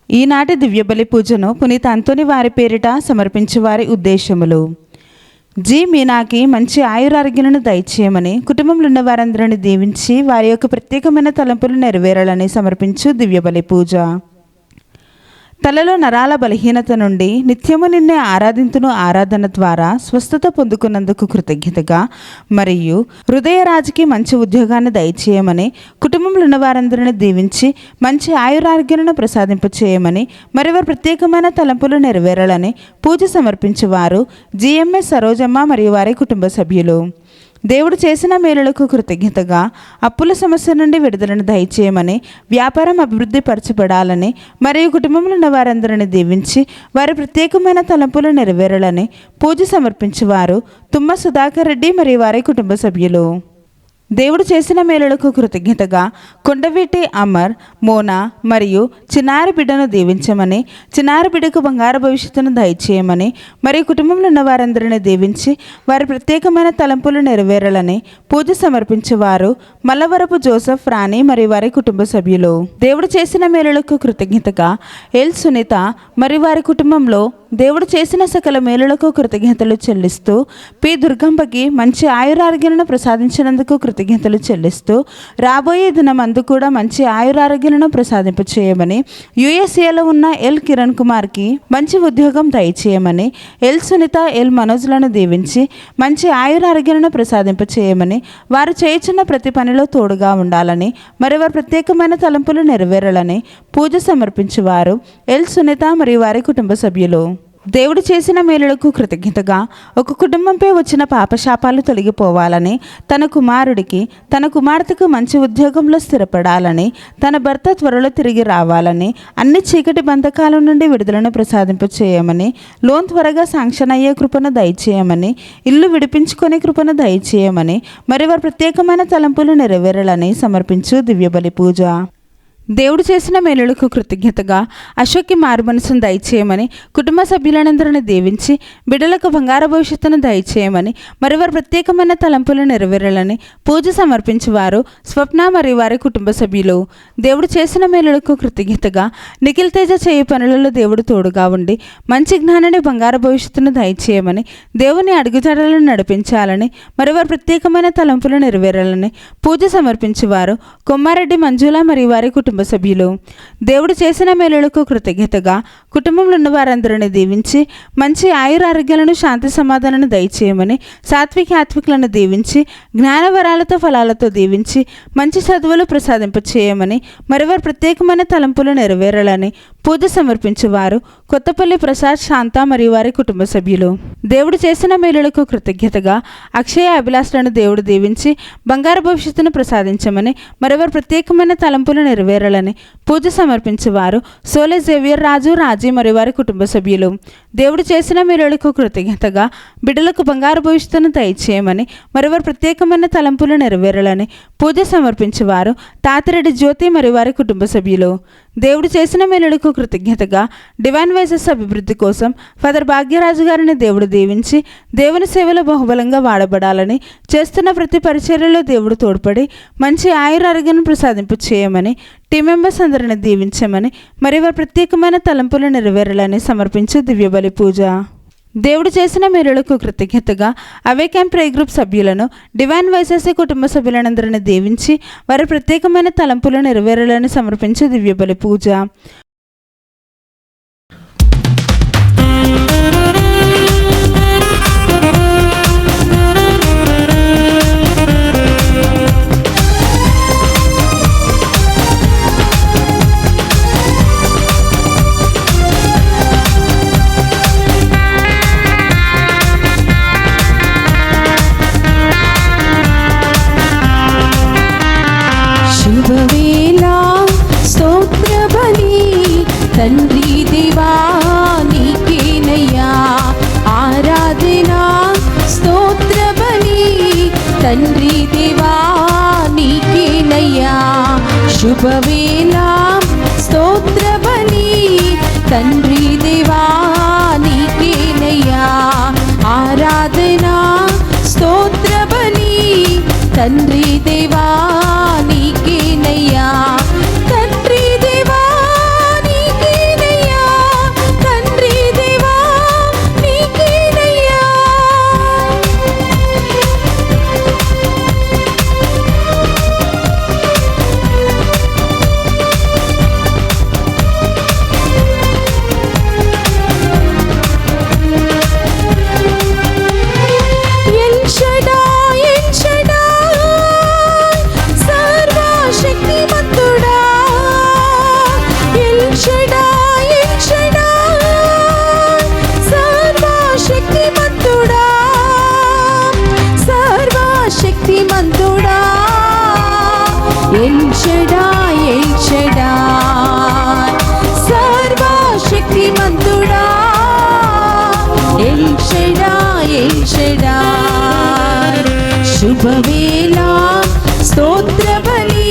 ఈనాటి దివ్యబలి పూజను పునీత అంతోని వారి పేరిట సమర్పించే వారి ఉద్దేశములు. జి మీనాకి మంచి ఆయురారోగ్యాలను దయచేయమని, కుటుంబంలో ఉన్న వారందరిని దీవించి వారి యొక్క ప్రత్యేకమైన తలంపులు నెరవేరాలని సమర్పించు దివ్యబలి పూజ. తలలో నరాల బలహీనత నుండి నిత్యము నిన్నే ఆరాధింతును ఆరాధన ద్వారా స్వస్థత పొందుకున్నందుకు కృతజ్ఞతగా, మరియు హృదయరాజుకి మంచి ఉద్యోగాన్ని దయచేయమని, కుటుంబంలో ఉన్న వారందరిని దీవించి మంచి ఆయురారోగ్యాలను ప్రసాదింపచేయమని, మరి వారి ప్రత్యేకమైన తలంపులు నెరవేరాలని పూజ సమర్పించేవారు జిఎంఎస్ సరోజమ్మ మరియు వారి కుటుంబ సభ్యులు. దేవుడు చేసిన మేలులకు కృతజ్ఞతగా అప్పుల సమస్య నుండి విడుదలను దయచేయమని, వ్యాపారం అభివృద్ధి పరచబడాలని, మరియు కుటుంబంలో ఉన్న వారందరిని దీవించి వారి ప్రత్యేకమైన తలంపులు నెరవేరాలని పూజ సమర్పించేవారు తుమ్మ సుధాకర్ రెడ్డి మరియు వారి కుటుంబ సభ్యులు. దేవుడు చేసిన మేలులకు కృతజ్ఞతగా కొండవీటి అమర్, మోనా మరియు చిన్నారి బిడ్డను దీవించమని, చిన్నారి బిడ్డకు బంగారు భవిష్యత్తును దయచేయమని, మరియు కుటుంబంలో ఉన్న వారందరిని దీవించి వారి ప్రత్యేకమైన తలంపులు నెరవేరాలని పూజ సమర్పించేవారు మల్లవరపు జోసెఫ్, రాణి మరియు వారి కుటుంబ సభ్యులు. దేవుడు చేసిన మేలులకు కృతజ్ఞతగా ఎల్ సునీత మరియు వారి కుటుంబంలో దేవుడు చేసిన సకల మేలులకు కృతజ్ఞతలు చెల్లిస్తూ, పి దుర్గంబకి మంచి ఆయురారోగ్యాలను ప్రసాదించినందుకు కృతజ్ఞతలు చెల్లిస్తూ, రాబోయే దినమందు కూడా మంచి ఆయురారోగ్యాలను ప్రసాదింపచేయమని, యుఎస్ఏలో ఉన్న ఎల్ కిరణ్ కుమార్కి మంచి ఉద్యోగం దయచేయమని, ఎల్ సునీత, ఎల్ మనోజ్లను దీవించి మంచి ఆయురారోగ్యాలను ప్రసాదింపచేయమని, వారు చేయుచున్న ప్రతి పనిలో తోడుగా ఉండాలని, మరి వారి ప్రత్యేకమైన తలంపులు నెరవేరాలని పూజ సమర్పించేవారు ఎల్ సునీత మరియు వారి కుటుంబ సభ్యులు. దేవుడు చేసిన మేలులకు కృతజ్ఞతగా ఒక కుటుంబంపై వచ్చిన పాపశాపాలు తొలగిపోవాలని, తన కుమారుడికి తన కుమార్తెకు మంచి ఉద్యోగంలో స్థిరపడాలని, తన భర్త త్వరలో తిరిగి రావాలని, అన్ని చీకటి బంధకాల నుండి విడుదలను ప్రసాదింపచేయమని, లోన్ త్వరగా శాంక్షన్ అయ్యే కృపను దయచేయమని, ఇల్లు విడిపించుకునే కృపను దయచేయమని, మరి వారి ప్రత్యేకమైన తలంపులు నెరవేరాలని సమర్పించు దివ్యబలి పూజ. దేవుడు చేసిన మేలులకు కృతజ్ఞతగా అశోక్కి మారు మనసును దయచేయమని, కుటుంబ సభ్యులందరిని దీవించి బిడ్డలకు బంగారు భవిష్యత్తును దయచేయమని, మరి వారి ప్రత్యేకమైన తలంపులు నెరవేరాలని పూజ సమర్పించేవారు స్వప్న మరియు వారి కుటుంబ సభ్యులు. దేవుడు చేసిన మేలులకు కృతజ్ఞతగా నిఖిల్ తేజ చేయి పనులలో దేవుడు తోడుగా ఉండి మంచి జ్ఞానాన్ని, బంగారు భవిష్యత్తును దయచేయమని, దేవుని అడుగుజాడలను నడిపించాలని, మరి వారి ప్రత్యేకమైన తలంపులు నెరవేరాలని పూజ సమర్పించేవారు కొమ్మారెడ్డి మంజుల మరియు వారి కుటుంబ సభ్యులు. దేవుడు చేసిన మేలులకు కృతజ్ఞతగా కుటుంబంలో ఉన్న వారందరిని దీవించి మంచి ఆయురారోగ్యాలను, శాంతి సమాధానాలను దయచేయమని, సాత్విక ఆత్వికులను దీవించి జ్ఞానవరాలతో ఫలాలతో దీవించి మంచి చదువులు ప్రసాదింపచేయమని, మరి వారి ప్రత్యేకమైన తలంపులు నెరవేరాలని పూజ సమర్పించేవారు కొత్తపల్లి ప్రసాద్, శాంత మరియు వారి కుటుంబ సభ్యులు. దేవుడు చేసిన మేలులకు కృతజ్ఞతగా అక్షయ అభిలాషలను దేవుడు దీవించి బంగారు భవిష్యత్తును ప్రసాదించమని, మరి వారి ప్రత్యేకమైన తలంపులు నెరవేరాలని పూజ సమర్పించేవారు సోలే జేవియర్ రాజు, రాజీ మరియు వారి కుటుంబ సభ్యులు. దేవుడు చేసిన మేలులకు కృతజ్ఞతగా బిడ్డలకు బంగారు భవిష్యత్తును దయచేయమని, మరి వారి ప్రత్యేకమైన తలంపులు నెరవేరాలని పూజ సమర్పించేవారు తాతిరెడ్డి జ్యోతి మరియు వారి కుటుంబ సభ్యులు. దేవుడు చేసిన మేలులకు కృతజ్ఞతగా డివైన్ వైసెస్ అభివృద్ధి కోసం ఫాదర్ భాగ్యరాజు గారిని దేవుడు దీవించి దేవుని సేవలో బహుబలంగా వాడబడాలని, చేస్తున్న ప్రతి పరిచర్యలో దేవుడు తోడ్పడి మంచి ఆయురారోగ్యాన్ని ప్రసాదింపు చేయమని, టీం మెంబర్స్ అందరిని దీవించమని, మరి వారి ప్రత్యేకమైన తలంపులు నెరవేరాలని సమర్పించు దివ్యబలి పూజ. దేవుడు చేసిన మేలులకు కృతజ్ఞతగా అవేకాన్ ప్రే గ్రూప్ సభ్యులను, డివైన్ వైసెస్ కుటుంబ సభ్యులందరిని దీవించి వారి ప్రత్యేకమైన తలంపులు నెరవేరాలని సమర్పించే దివ్యబలి పూజ. తండ్రి దేవా నీకేనయ్యా ఆరాధనా, స్తోత్ర బలి తండ్రి దేవా నీకేనయ్యా, శుభవేళ స్తోత్ర బలి తండ్రి దేవా నీకేనయ్యా, ఆరాధనా స్తోత్ర బలి తండ్రి దేవా నీకేనయ్యా, తండ్రి దేవా నీకేనయ్యా. ఎల్షడా శుభవేళ స్తోత్ర బలి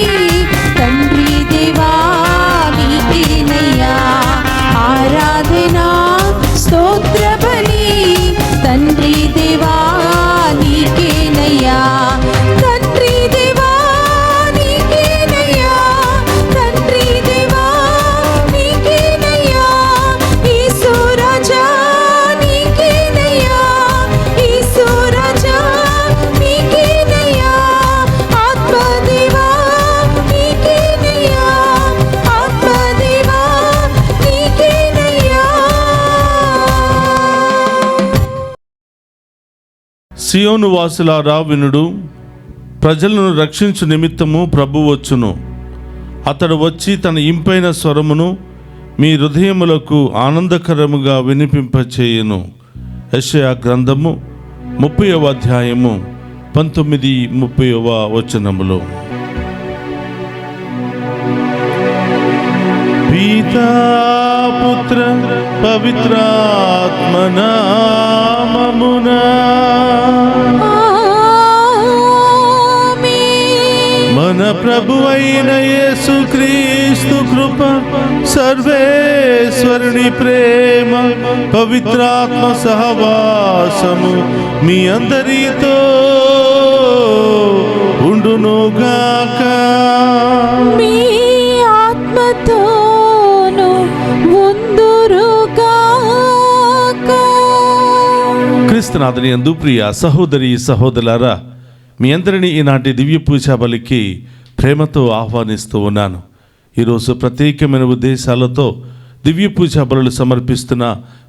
తండ్రి దేవా నీకేనయ్యా ఆరాధన స్తోత్ర బలి తండ్రి దేవా నీకేనయ్యా తండ్రి దేవా నీకేనయ్యా తండ్రి దేవా నీకేనయ్యా యేసు రాజా నీకేనయ్యా యేసు రాజా నీకేనయ్యా ఆత్మదేవా నీకేనయ్యా ఆత్మదేవా నీకేనయ్యా. సియోను వాసులారా వినుడు, ప్రజలను రక్షించు నిమిత్తము ప్రభు వచ్చును. అతడు వచ్చి తన ఇంపైన స్వరమును మీ హృదయములకు ఆనందకరముగా వినిపింపచేయును. యెషయా గ్రంథము 30వ అధ్యాయము 19-30వ వచనములు. పితా పుత్ర పవిత్రాత్మ నామమునా మన ప్రభు అయిన యేసుక్రీస్తు కృప, సర్వేశ్వరుని ప్రేమ, పవిత్రాత్మ సహవాసము మీ అందరితో ఉండునుగాక. మీ ఆత్మతోను ఉందురుగాక. క్రీస్తునాథుని యందు ప్రియ సహోదరి సహోదరులారా, మీ అందరినీ ఈనాటి దివ్య పూజా బలికి ప్రేమతో ఆహ్వానిస్తూ ఉన్నాను. ఈరోజు ప్రత్యేకమైన ఉద్దేశాలతో దివ్య పూజా బలులు సమర్పిస్తున్న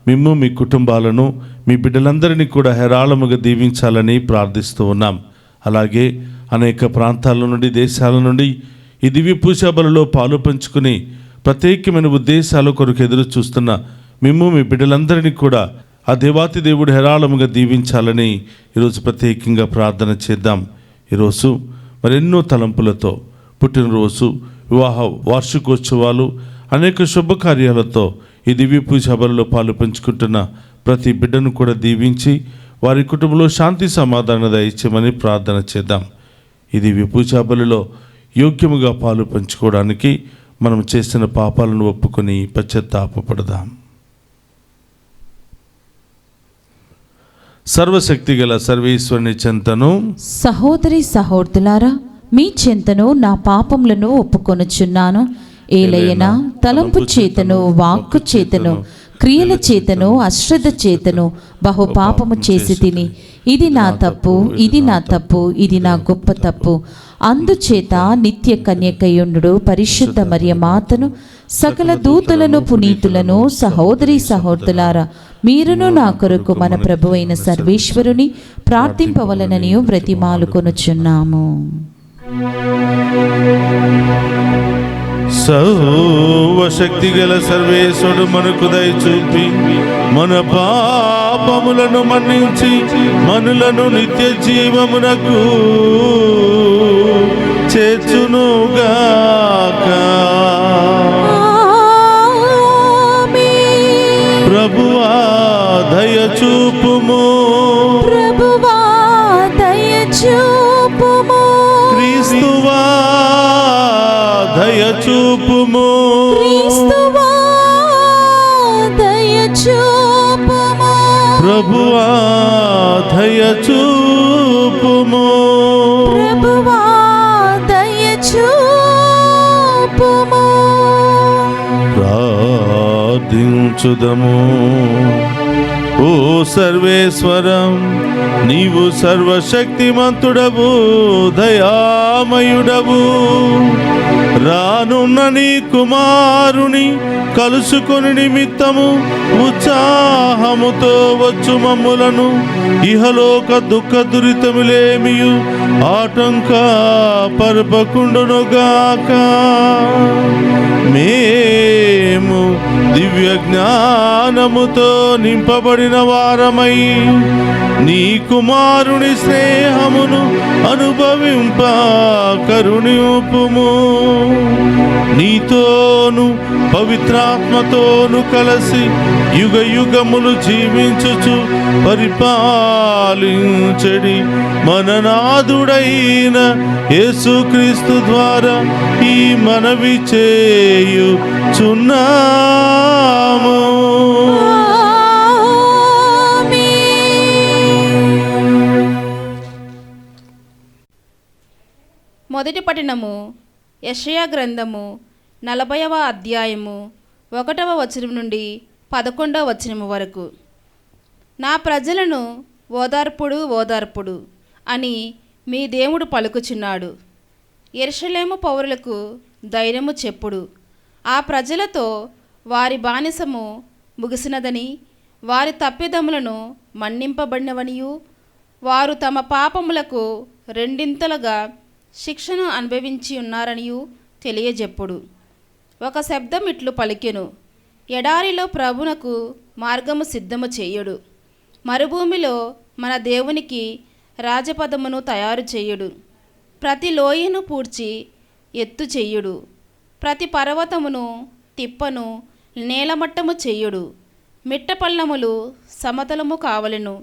మిమ్ము, మీ కుటుంబాలను, మీ బిడ్డలందరినీ కూడా హేరాళముగా దీవించాలని ప్రార్థిస్తూ ఉన్నాం. అలాగే అనేక ప్రాంతాల నుండి, దేశాల నుండి ఈ దివ్య పూజా బలులో పాలు పంచుకుని ప్రత్యేకమైన ఉద్దేశాల కొరకు ఎదురు చూస్తున్న మిమ్ము, మీ బిడ్డలందరినీ కూడా ఆ దేవాతి దేవుడు హేరాళముగా దీవించాలని ఈరోజు ప్రత్యేకంగా ప్రార్థన చేద్దాం. ఈరోజు మరెన్నో తలంపులతో, పుట్టినరోజు, వివాహ వార్షికోత్సవాలు, అనేక శుభకార్యాలతో ఈ దివ్య పూజా బలిలో పాలు పంచుకుంటున్న ప్రతి బిడ్డను కూడా దీవించి వారి కుటుంబంలో శాంతి సమాధానం దయచేయమని ప్రార్థన చేద్దాం. ఈ దివ్య పూజా బలిలో యోగ్యముగా పాలు పంచుకోవడానికి మనం చేసిన పాపాలను ఒప్పుకొని పశ్చాత్తాపపడదాం. సర్వశక్తి గల సర్వేశ్వరుని చెంతను, సహోదరి సహోదరులారా, మీ చెంతను నా పాపములను ఒప్పుకొనుచున్నాను. ఏలయనా తలంపు చేతను, వాక్కు చేతను, క్రియల చేతను, అశ్రద్ధ చేతను బహు పాపము చేసి తిని, ఇది నా తప్పు, ఇది నా తప్పు, ఇది నా గొప్ప తప్పు. అందుచేత నిత్య కన్యకయుండు పరిశుద్ధ మరియ మాతను, సకల దూతలను, పునీతులను, సహోదరి సహోదరులారా, మీరును నా కొరకు మన ప్రభు అయిన సర్వేశ్వరుని ప్రార్థింపవలనని బ్రతిమాలుకొనుచున్నాము. సర్వశక్తి గల సర్వేశ్వరుడు మనకు దయచూపి మన పాపములను మన్నించి మనలను నిత్య జీవమునకు చేర్చునుగాక. ప్రభువా దయచూపుము, ప్రభువా దయచూపుము, క్రీస్తువా దయచూపుము, క్రీస్తువా దయచూపుము, ప్రభువా దయచూపుము, ప్రభువా దయచూపుము. ప్రార్థించుదము. ఓ సర్వేశ్వరం, నీవు సర్వశక్తిమంతుడవు, దయామయుడవు. రానున్న నీ కుమారుని కలుసుకొని నిమిత్తము ఉత్సాహముతో వచ్చు మమ్ములను ఇహలోక దుఃఖ దురితములేమియు ఆటంక పరపకుండునుగాక. మేము దివ్య జ్ఞానముతో నింపబడిన వారమై నీ కుమారుని స్నేహమును అనుభవింప కరుణింపుము. నీతోను పవిత్రాత్మతోను కలిసి యుగ యుగములు జీవించుచు పరిపాలించడి మన నాథుడైన యేసుక్రీస్తు ద్వారా ఈ మనవి చేయుచున్నాము. మొదటి పఠనము యెషయా గ్రంథము 40వ అధ్యాయము 1వ వచనం నుండి 11వ వచనము వరకు. నా ప్రజలను ఓదార్పుడు అని మీ దేవుడు పలుకుచున్నాడు. యెరూషలేము పౌరులకు ధైర్యము చెప్పుడు. ఆ ప్రజలతో వారి బానిసము ముగిసినదని, వారి తప్పిదములను మన్నింపబడినవనియు, వారు తమ పాపములకు రెండింతలుగా శిక్షను అనుభవించి ఉన్నారనియు తెలియజెప్పుడు. ఒక శబ్దం ఇట్లు పలికెను, ఎడారిలో ప్రభునకు మార్గము సిద్ధము చేయుడు. మరుభూమిలో మన దేవునికి రాజపదమును తయారు చేయుడు. ప్రతి లోయను పూడ్చి ఎత్తు చెయ్యుడు. ప్రతి పర్వతమును తిప్పను నేలమట్టము చెయ్యుడు. మిట్టపల్లములు సమతలము కావలెను,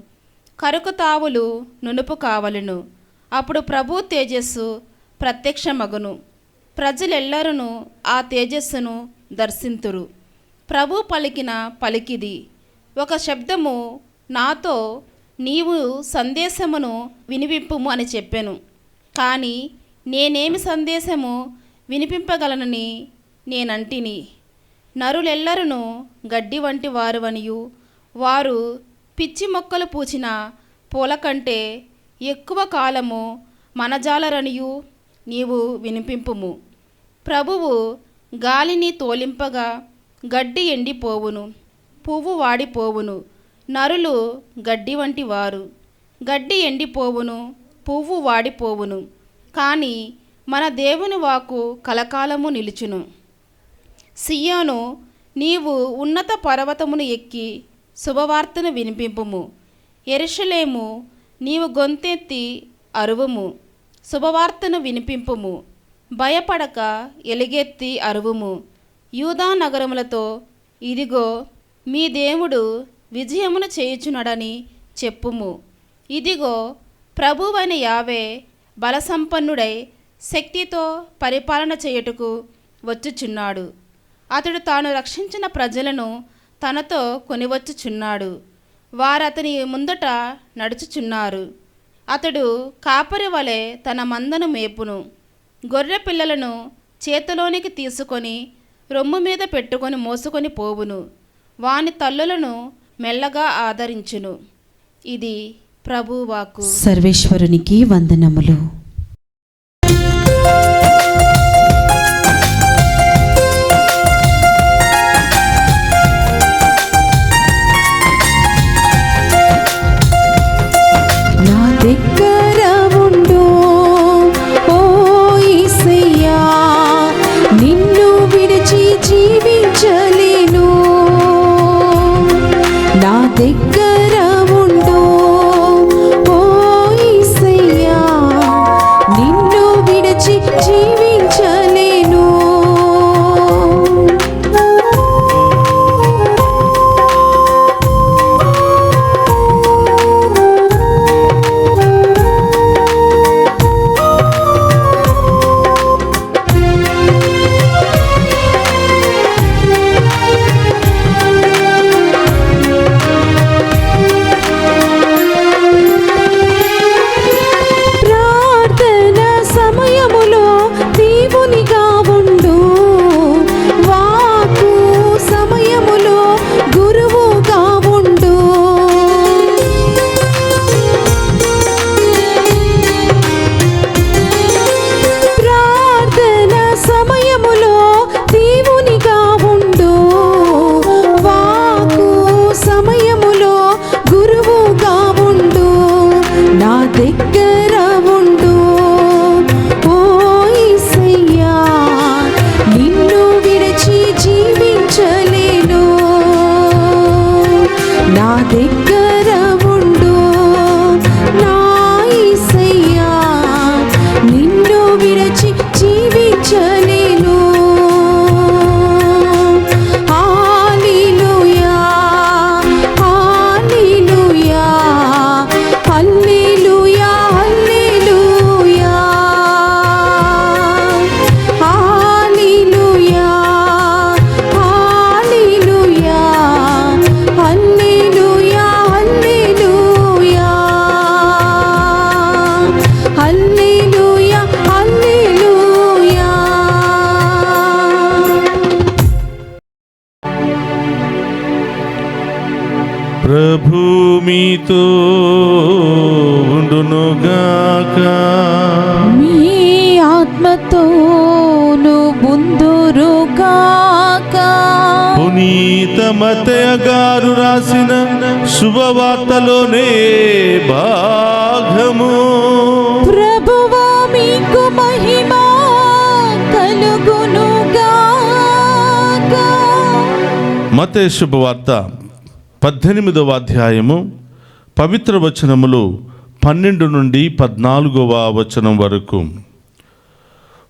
కరుకు తావులు నునుపు కావలెను. అప్పుడు ప్రభు తేజస్సు ప్రత్యక్షమగును. ప్రజలెల్లరూ ఆ తేజస్సును దర్శింతురు. ప్రభు పలికిన పలికిది. ఒక శబ్దము నాతో, నీవు సందేశమును వినిపింపుము అని చెప్పెను. కానీ నేనేమి సందేశము వినిపింపగలనని నేనంటిని. నరులెల్లరూ గడ్డి వంటి వారువనియు, వారు పిచ్చి మొక్కలు పూచిన పూల కంటే ఎక్కువ కాలము మనజాలరనియు నీవు వినిపింపుము. ప్రభువు గాలిని తోలింపగా గడ్డి ఎండిపోవును, పువ్వు వాడిపోవును. నరులు గడ్డి వంటి వారు, గడ్డి ఎండిపోవును, పువ్వు వాడిపోవును. కానీ మన దేవుని వాక్కు కలకాలము నిలుచును. సియోను, నీవు ఉన్నత పర్వతమును ఎక్కి శుభవార్తను వినిపింపుము. యెరూషలేము, నీవు గొంతెత్తి అరువుము, శుభవార్తను వినిపింపుము. భయపడక ఎలుగెత్తి అరువుము. యూదా నగరములతో, ఇదిగో మీ దేవుడు విజయమును చేయుచున్నాడని చెప్పుము. ఇదిగో ప్రభువైన యావే బలసంపన్నుడై శక్తితో పరిపాలన చేయుటకు వచ్చుచున్నాడు. అతడు తాను రక్షించిన ప్రజలను తనతో కొనివచ్చుచున్నాడు. వారతని ముందట నడుచుచున్నారు. అతడు కాపరి వలె తన మందను మేపును. గొర్రె పిల్లలను చేతిలోనికి తీసుకొని రొమ్ము మీద పెట్టుకొని మోసుకొని పోవును. వాని తల్లులను మెల్లగా ఆదరించును. ఇది ప్రభువాకు. సర్వేశ్వరునికి వందనములు. నా దగ్గర ఉండు ఓ యేసయ్యా, నిన్ను విడిచి జీవించలేను. నా దగ్గర ఉండు ఓ యేసయ్యా, హల్లెలూయా హల్లెలూయా. ప్రభు మీతో ఉండునుగాక. మీ ఆత్మతోను బుందురుగాక. పునీత మత్తయి గారు రాసిన శుభవార్తలోనే భాగము. ప్రభువా మీకు మహిమ కలుగునుగాక. మత్తయి శుభవార్త 18వ అధ్యాయము పవిత్ర వచనములు 12 నుండి 14వ వచనం వరకు.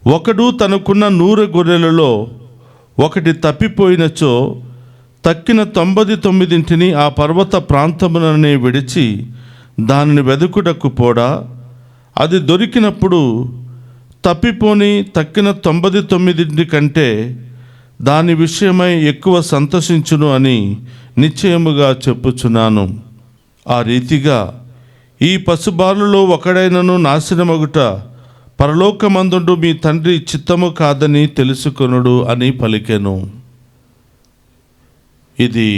ఒకడు తనకున్న 100 గొర్రెలలో ఒకటి తప్పిపోయినచో తక్కిన 99 ఆ పర్వత ప్రాంతముననే విడిచి దానిని వెదుకుటకు పోడా, అది దొరికినప్పుడు తప్పిపోని తక్కిన 99 కంటే దాని విషయమై ఎక్కువ సంతోషించును అని నిశ్చయముగా చెప్పుచున్నాను. ఆ రీతిగా ఈ పశుబాలులో ఒకడైనను నాశనమగుట పరలోకమందుండు మీ తండ్రి చిత్తము కాదని తెలుసుకొనుడు అని పలికెను. ఇది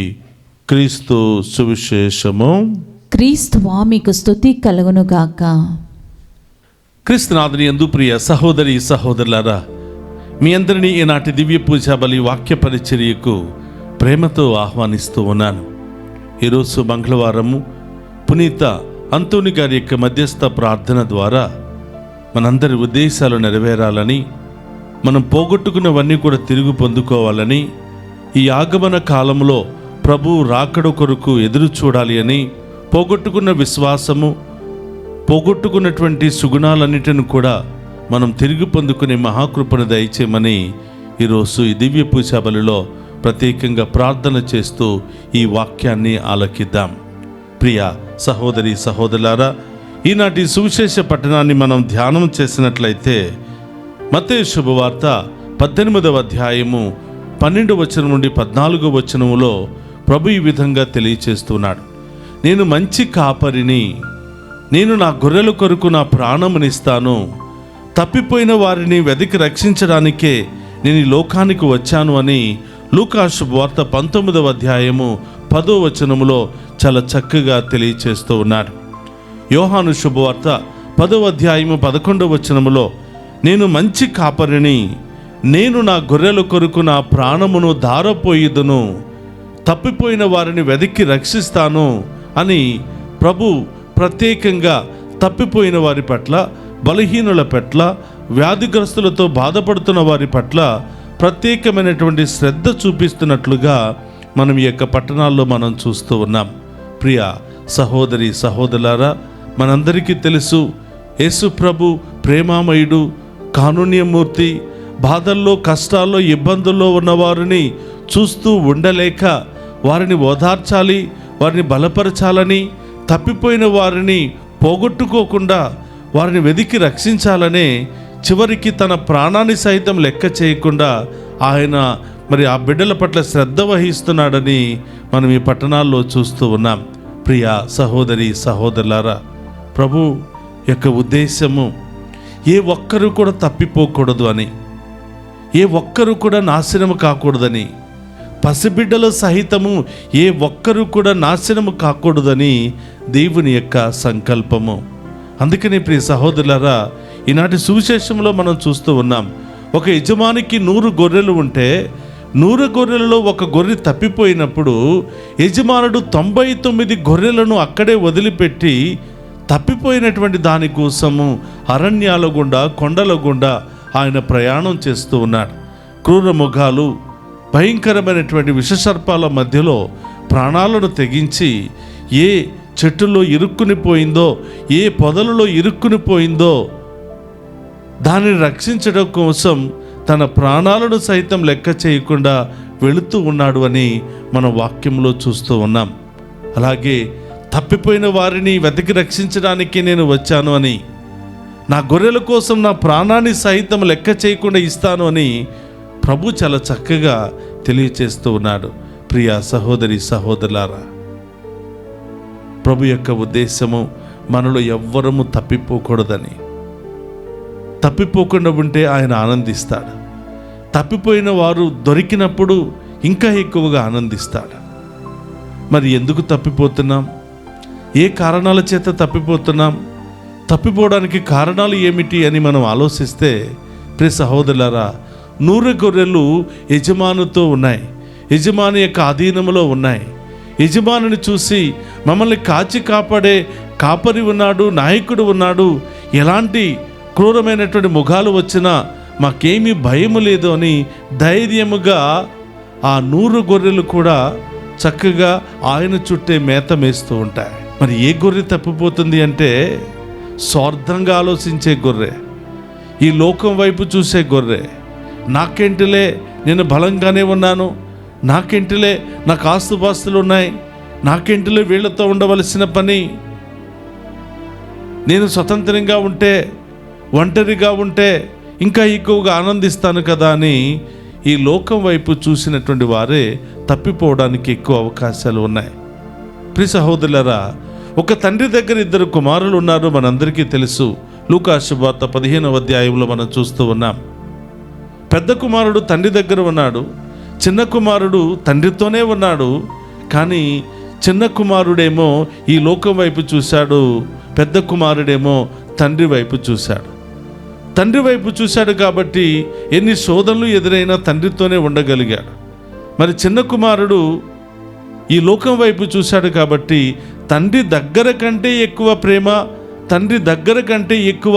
క్రీస్తు సువిశేషము. క్రీస్తువా మీకు స్తుతి కలుగునుగాక. క్రీస్తునాథుని యందు ప్రియ సహోదరి సహోదరులారా, మీ అందరినీ ఈనాటి దివ్య పూజా బలి వాక్య పరిచర్యకు ప్రేమతో ఆహ్వానిస్తూ ఉన్నాను. ఈరోజు మంగళవారము పునీత అంతోని గారి యొక్క మధ్యస్థ ప్రార్థన ద్వారా మనందరి ఉద్దేశాలు నెరవేరాలని, మనం పోగొట్టుకున్నవన్నీ కూడా తిరిగి పొందుకోవాలని, ఈ ఆగమన కాలంలో ప్రభు రాకడ కొరకు ఎదురు చూడాలి అని, పోగొట్టుకున్న విశ్వాసము, పోగొట్టుకున్నటువంటి సుగుణాలన్నిటిని కూడా మనం తిరిగి పొందుకునే మహాకృపను దయచేయమని ఈరోజు ఈ దివ్య పూజా బలిలో ప్రత్యేకంగా ప్రార్థన చేస్తూ ఈ వాక్యాన్ని ఆలకిద్దాం. ప్రియ సహోదరి సహోదరులారా, ఈనాటి సువిశేష పట్టణాన్ని మనం ధ్యానం చేసినట్లయితే మత్తయి శుభవార్త 18వ అధ్యాయము 12వ వచనం నుండి 14వ వచనములో ప్రభు ఈ విధంగా తెలియచేస్తున్నాడు. నేను మంచి కాపరిని, నేను నా గొర్రెల కొరకు నా ప్రాణమునిస్తాను. తప్పిపోయిన వారిని వెతికి రక్షించడానికే నేను ఈ లోకానికి వచ్చాను అని లూకా శుభవార్త 19వ అధ్యాయము 10వ వచనములో చాలా చక్కగా తెలియచేస్తూ ఉన్నాడు. యోహాను శుభవార్త 10వ అధ్యాయము 11వ వచనములో నేను మంచి కాపరిని, నేను నా గొర్రెల కొరకు నా ప్రాణమును ధారపోయిదును, తప్పిపోయిన వారిని వెతికి రక్షిస్తాను అని ప్రభు ప్రత్యేకంగా తప్పిపోయిన వారి పట్ల, బలహీనుల పట్ల, వ్యాధిగ్రస్తులతో బాధపడుతున్న వారి పట్ల ప్రత్యేకమైనటువంటి శ్రద్ధ చూపిస్తున్నట్లుగా మనం ఈ యొక్క పట్టణాల్లో మనం చూస్తూ ఉన్నాం. ప్రియ సహోదరి సహోదరులారా, మనందరికీ తెలుసు యేసు ప్రభు ప్రేమామయుడు, కారుణ్యమూర్తి. బాధల్లో, కష్టాల్లో, ఇబ్బందుల్లో ఉన్నవారిని చూస్తూ ఉండలేక వారిని ఓదార్చాలి, వారిని బలపరచాలని, తప్పిపోయిన వారిని పోగొట్టుకోకుండా వారిని వెతికి రక్షించాలనే చివరికి తన ప్రాణాన్ని సైతం లెక్క చేయకుండా ఆయన మరి ఆ బిడ్డల పట్ల శ్రద్ధ వహిస్తున్నాడని మనం ఈ పట్టణాల్లో చూస్తూ ఉన్నాం. ప్రియ సహోదరి సహోదరులారా, ప్రభు యొక్క ఉద్దేశము ఏ ఒక్కరు కూడా తప్పిపోకూడదు అని, ఏ ఒక్కరు కూడా నాశనము కాకూడదని, పసిబిడ్డల సహితము ఏ ఒక్కరు కూడా నాశనము కాకూడదని దేవుని యొక్క సంకల్పము. అందుకని ప్రియ సహోదరులారా, ఈనాటి సువిశేషంలో మనం చూస్తూ ఉన్నాం. ఒక యజమానికి 100 గొర్రెలు ఉంటే 100 గొర్రెలలో ఒక గొర్రె తప్పిపోయినప్పుడు యజమానుడు 99 గొర్రెలను అక్కడే వదిలిపెట్టి తప్పిపోయినటువంటి దానికోసము అరణ్యాల గుండా, కొండల గుండా ఆయన ప్రయాణం చేస్తూ ఉన్నాడు. క్రూర మృగాలు, భయంకరమైనటువంటి విషసర్పాల మధ్యలో ప్రాణాలను తెగించి ఏ చెట్టులో ఇరుక్కుని పోయిందో, ఏ పొదలలో ఇరుక్కుని పోయిందో దానిని రక్షించడం కోసం తన ప్రాణాలను సైతం లెక్క చేయకుండా వెళుతూ ఉన్నాడు అని మన వాక్యంలో చూస్తూ ఉన్నాం. అలాగే తప్పిపోయిన వారిని వెతికి రక్షించడానికి నేను వచ్చాను అని, నా గొర్రెల కోసం నా ప్రాణాన్ని సైతం లెక్క చేయకుండా ఇస్తాను అని ప్రభు చాలా చక్కగా తెలియచేస్తూ ఉన్నాడు. ప్రియ సహోదరి సహోదరులారా, ప్రభు యొక్క ఉద్దేశము మనలో ఎవ్వరము తప్పిపోకూడదని, తప్పిపోకుండా ఉంటే ఆయన ఆనందిస్తాడు. తప్పిపోయిన వారు దొరికినప్పుడు ఇంకా ఎక్కువగా ఆనందిస్తాడు. మరి ఎందుకు తప్పిపోతున్నాం? ఏ కారణాల చేత తప్పిపోతున్నాం? తప్పిపోవడానికి కారణాలు ఏమిటి అని మనం ఆలోచిస్తే, ప్రియ సహోదరులారా, 100 గొర్రెలు యజమానుతో ఉన్నాయి, యజమాని యొక్క అధీనంలో ఉన్నాయి. యజమానిని చూసి మమ్మల్ని కాచి కాపాడే కాపరి ఉన్నాడు, నాయకుడు ఉన్నాడు, ఎలాంటి క్రూరమైనటువంటి ముఖాలు వచ్చినా మాకేమీ భయము లేదు అని ధైర్యముగా ఆ 100 గొర్రెలు కూడా చక్కగా ఆయన చుట్టే మేత మేస్తూ ఉంటాయి. మరి ఏ గొర్రె తప్పిపోతుంది అంటే, స్వార్థంగా ఆలోచించే గొర్రె, ఈ లోకం వైపు చూసే గొర్రె. నాకేంటిలే, నేను బలంగానే ఉన్నాను, నాకేంటిలే, నాకు ఆస్తుపాస్తులు ఉన్నాయి, నాకేంటిలే వీళ్ళతో ఉండవలసిన పని, నేను స్వతంత్రంగా ఉంటే, ఒంటరిగా ఉంటే ఇంకా ఎక్కువగా ఆనందిస్తాను కదా అని ఈ లోకం వైపు చూసినటువంటి వారే తప్పిపోవడానికి ఎక్కువ అవకాశాలు ఉన్నాయి. ప్రియ సహోదరులారా, ఒక తండ్రి దగ్గర 2 కుమారులు ఉన్నారు, మనందరికీ తెలుసు. లూకా శుభవార్త 15వ అధ్యాయంలో మనం చూస్తూ ఉన్నాం. పెద్ద కుమారుడు తండ్రి దగ్గర ఉన్నాడు, చిన్న కుమారుడు తండ్రితోనే ఉన్నాడు. కానీ చిన్న కుమారుడేమో ఈ లోకం వైపు చూశాడు, పెద్ద కుమారుడేమో తండ్రి వైపు చూశాడు. తండ్రి వైపు చూశాడు కాబట్టి ఎన్ని శోధనలు ఎదురైనా తండ్రితోనే ఉండగలిగాడు. మరి చిన్న కుమారుడు ఈ లోకం వైపు చూశాడు కాబట్టి తండ్రి దగ్గర కంటే ఎక్కువ ప్రేమ, తండ్రి దగ్గర కంటే ఎక్కువ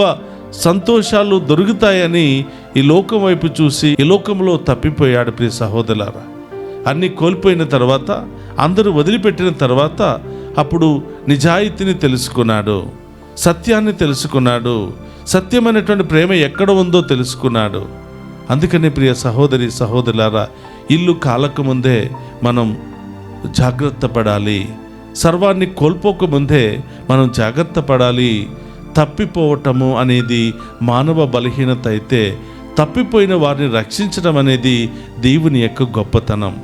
సంతోషాలు దొరుకుతాయని ఈ లోకం వైపు చూసి ఈ లోకంలో తప్పిపోయాడు. ప్రియ సహోదరులారా, అన్నీ కోల్పోయిన తర్వాత, అందరూ వదిలిపెట్టిన తర్వాత అప్పుడు నిజాయితీని తెలుసుకున్నాడు, సత్యాన్ని తెలుసుకున్నాడు, సత్యమైనటువంటి ప్రేమ ఎక్కడ ఉందో తెలుసుకున్నాడు. అందుకని ప్రియ సహోదరి సహోదరులారా, ఇల్లు కాలకముందే మనం జాగ్రత్త పడాలి. సర్వాన్ని కోల్పోకముందే మనం జాగ్రత్త పడాలి. తప్పిపోవటము అనేది మానవ బలహీనత అయితే, తప్పిపోయిన వారిని రక్షించడం అనేది దేవుని యొక్క గొప్పతనం.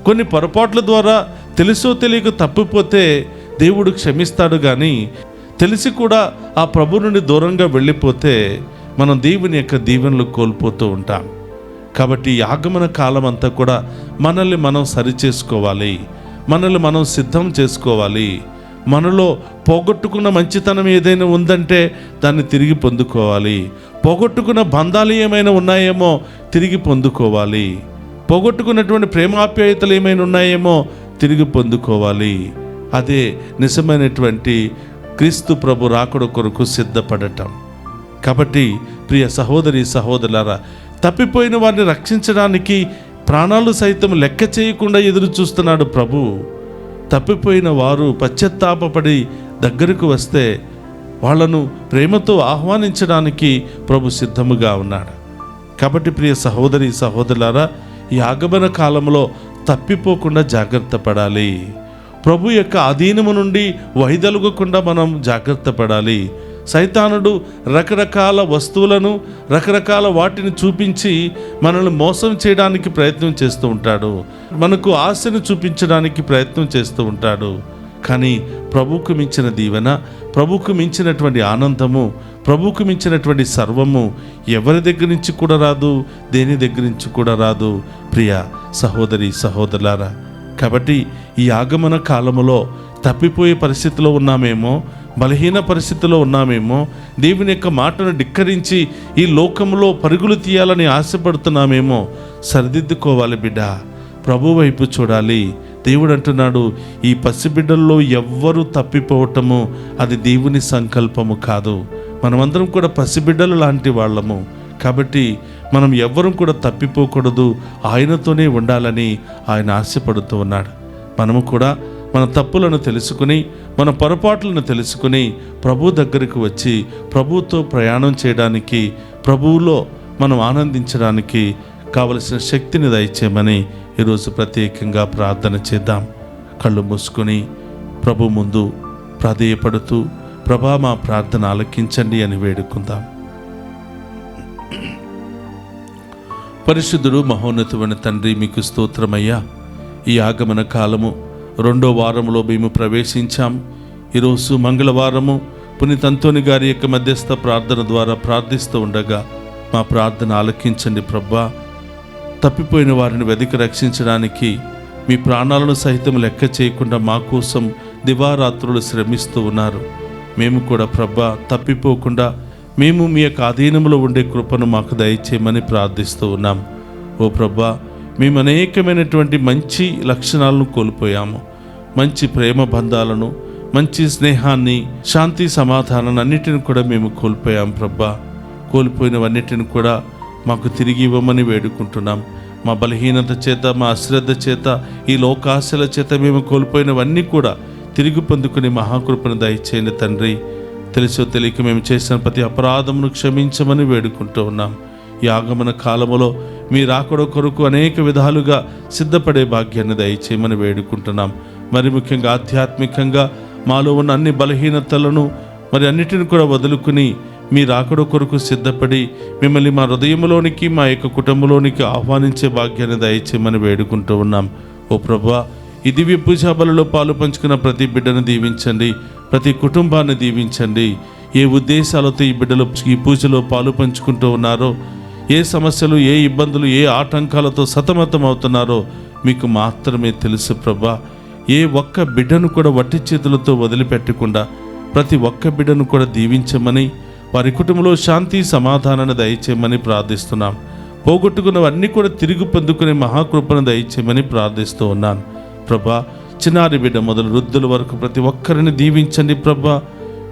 కొన్ని పొరపాట్ల ద్వారా తెలుసో తెలియక తప్పిపోతే దేవుడు క్షమిస్తాడు, కానీ తెలిసి కూడా ఆ ప్రభు నుండి దూరంగా వెళ్ళిపోతే మనం దేవుని యొక్క దీవెనలు కోల్పోతూ ఉంటాం. కాబట్టి ఈ ఆగమన కాలం అంతా కూడా మనల్ని మనం సరిచేసుకోవాలి, మనల్ని మనం సిద్ధం చేసుకోవాలి. మనలో పోగొట్టుకున్న మంచితనం ఏదైనా ఉందంటే దాన్ని తిరిగి పొందుకోవాలి. పోగొట్టుకున్న బంధాలు ఏమైనా ఉన్నాయేమో తిరిగి పొందుకోవాలి. పోగొట్టుకున్నటువంటి ప్రేమాప్యాయతలు ఏమైనా ఉన్నాయేమో తిరిగి పొందుకోవాలి. అదే నిజమైనటువంటి క్రీస్తు ప్రభు రాకడ కొరకు సిద్ధపడటం. కాబట్టి ప్రియ సహోదరి సహోదరులారా, తప్పిపోయిన వారిని రక్షించడానికి ప్రాణాలు సైతం లెక్క చేయకుండా ఎదురు చూస్తున్నాడు ప్రభు. తప్పిపోయిన వారు పశ్చాత్తాపపడి దగ్గరకు వస్తే వాళ్ళను ప్రేమతో ఆహ్వానించడానికి ప్రభు సిద్ధముగా ఉన్నాడు. కాబట్టి ప్రియ సహోదరి సహోదరులారా, ఈ ఆగమన కాలంలో తప్పిపోకుండా జాగ్రత్త పడాలి. ప్రభు యొక్క అధీనము నుండి వైదొలగకుండా మనం జాగ్రత్త పడాలి. సైతానుడు రకరకాల వస్తువులను, రకరకాల వాటిని చూపించి మనల్ని మోసం చేయడానికి ప్రయత్నం చేస్తూ ఉంటాడు, మనకు ఆశను చూపించడానికి ప్రయత్నం చేస్తూ ఉంటాడు. కానీ ప్రభువుకు మించిన దీవెన, ప్రభువుకు మించినటువంటి ఆనందము, ప్రభువుకు మించినటువంటి సర్వము ఎవరి దగ్గర నుంచి కూడా రాదు, దేని దగ్గర నుంచి కూడా రాదు. ప్రియ సహోదరి సహోదరులారా, కాబట్టి ఈ ఆగమన కాలములో తప్పిపోయే పరిస్థితిలో ఉన్నామేమో, బలహీన పరిస్థితిలో ఉన్నామేమో, దేవుని యొక్క మాటను ధిక్కరించి ఈ లోకంలో పరుగులు తీయాలని ఆశపడుతున్నామేమో, సరిదిద్దుకోవాలి బిడ్డ. ప్రభు వైపు చూడాలి. దేవుడు అంటున్నాడు, ఈ పసిబిడ్డల్లో ఎవ్వరూ తప్పిపోవటము అది దేవుని సంకల్పము కాదు. మనమందరం కూడా పసిబిడ్డలు లాంటి వాళ్ళము. కాబట్టి మనం ఎవ్వరం కూడా తప్పిపోకూడదు, ఆయనతోనే ఉండాలని ఆయన ఆశపడుతూ ఉన్నాడు. మనము కూడా మన తప్పులను తెలుసుకుని, మన పొరపాట్లను తెలుసుకుని ప్రభు దగ్గరికి వచ్చి ప్రభువుతో ప్రయాణం చేయడానికి, ప్రభువులో మనం ఆనందించడానికి కావలసిన శక్తిని దయచేయమని ఈరోజు ప్రత్యేకంగా ప్రార్థన చేద్దాం. కళ్ళు మూసుకొని ప్రభు ముందు ప్రాధేయపడుతూ, ప్రభా మా ప్రార్థన ఆలకించండి అని వేడుకుందాం. పరిశుద్ధుడు మహోన్నతమైన తండ్రి, మీకు స్తోత్రమయ్యా. ఈ ఆగమన కాలము 2వ వారంలో మేము ప్రవేశించాం. ఈరోజు మంగళవారము, పునీత అంతోని గారి యొక్క మధ్యస్థ ప్రార్థన ద్వారా ప్రార్థిస్తూ ఉండగా మా ప్రార్థన ఆలకించండి ప్రభా. తప్పిపోయిన వారిని వెతికి రక్షించడానికి మీ ప్రాణాలను సహితం లెక్క చేయకుండా మా కోసం దివారాత్రులు శ్రమిస్తూ ఉన్నారు. మేము కూడా ప్రభా తప్పిపోకుండా మేము మీ యొక్క అధీనంలో ఉండే కృపను మాకు దయచేయమని ప్రార్థిస్తూ ఉన్నాం. ఓ ప్రభా, మేము అనేకమైనటువంటి మంచి లక్షణాలను కోల్పోయాము. మంచి ప్రేమ బంధాలను, మంచి స్నేహాన్ని, శాంతి సమాధానాన్ని అన్నిటిని కూడా మేము కోల్పోయాం ప్రభా. కోల్పోయినవన్నిటిని కూడా మాకు తిరిగి ఇవ్వమని వేడుకుంటున్నాం. మా బలహీనత చేత, మా అశ్రద్ధ చేత, ఈ లోకాశల చేత మేము కోల్పోయినవన్నీ కూడా తిరిగి పొందుకుని మహాకృపను దయచేయండి తండ్రి. తెలుసో తెలియక మేము చేసిన ప్రతి అపరాధమును క్షమించమని వేడుకుంటూ ఉన్నాం. ఈ ఆగమన కాలములో మీ రాకడ కొరకు అనేక విధాలుగా సిద్ధపడే భాగ్యాన్ని దయచేయమని వేడుకుంటున్నాం. మరి ముఖ్యంగా ఆధ్యాత్మికంగా మాలో ఉన్న అన్ని బలహీనతలను మరి అన్నిటిని కూడా వదులుకుని మీ రాకడ కొరకు సిద్ధపడి మిమ్మల్ని మా హృదయంలోనికి, మా యొక్క కుటుంబంలోనికి ఆహ్వానించే భాగ్యాన్ని దయచేయమని వేడుకుంటూ ఉన్నాం. ఓ ప్రభా, ఈ దివ్య పూజా బలిలో పాలు పంచుకున్న ప్రతి బిడ్డను దీవించండి, ప్రతి కుటుంబాన్ని దీవించండి. ఏ ఉద్దేశాలతో ఈ బిడ్డలు ఈ పూజలో పాలు పంచుకుంటూ ఉన్నారో, ఏ సమస్యలు, ఏ ఇబ్బందులు, ఏ ఆటంకాలతో సతమతం అవుతున్నారో మీకు మాత్రమే తెలుసు ప్రభా. ఏ ఒక్క బిడ్డను కూడా వట్టి చేతులతో వదిలిపెట్టకుండా ప్రతి ఒక్క బిడ్డను కూడా దీవించమని, వారి కుటుంబంలో శాంతి సమాధానాన్ని దయచేయమని ప్రార్థిస్తున్నాం. పోగొట్టుకున్నవన్నీ కూడా తిరిగి పొందుకునే మహాకృపను దయచేయమని ప్రార్థిస్తూ ఉన్నాను ప్రభా. చిన్నారి బిడ్డ మొదలు వృద్ధుల వరకు ప్రతి ఒక్కరిని దీవించండి ప్రభా.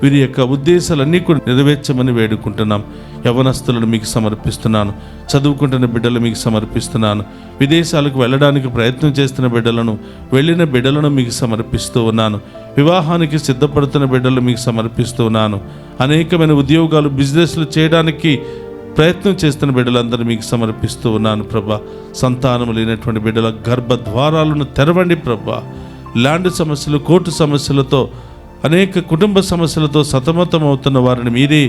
వీరి యొక్క ఉద్దేశాలన్నీ కూడా నెరవేర్చమని వేడుకుంటున్నాం. యవనస్తులను మీకు సమర్పిస్తున్నాను. చదువుకుంటున్న బిడ్డలు మీకు సమర్పిస్తున్నాను. విదేశాలకు వెళ్ళడానికి ప్రయత్నం చేస్తున్న బిడ్డలను, వెళ్ళిన బిడ్డలను మీకు సమర్పిస్తూ ఉన్నాను. వివాహానికి సిద్ధపడుతున్న బిడ్డలు మీకు సమర్పిస్తూ ఉన్నాను. అనేకమైన ఉద్యోగాలు, బిజినెస్లు చేయడానికి ప్రయత్నం చేస్తున్న బిడ్డలందరూ మీకు సమర్పిస్తూ ఉన్నాను ప్రభా. సంతానం లేనటువంటి బిడ్డల గర్భద్వారాలను తెరవండి ప్రభా. ల్యాండ్ సమస్యలు, కోర్టు సమస్యలతో, అనేక కుటుంబ సమస్యలతో సతమతం అవుతున్న వారిని మీరే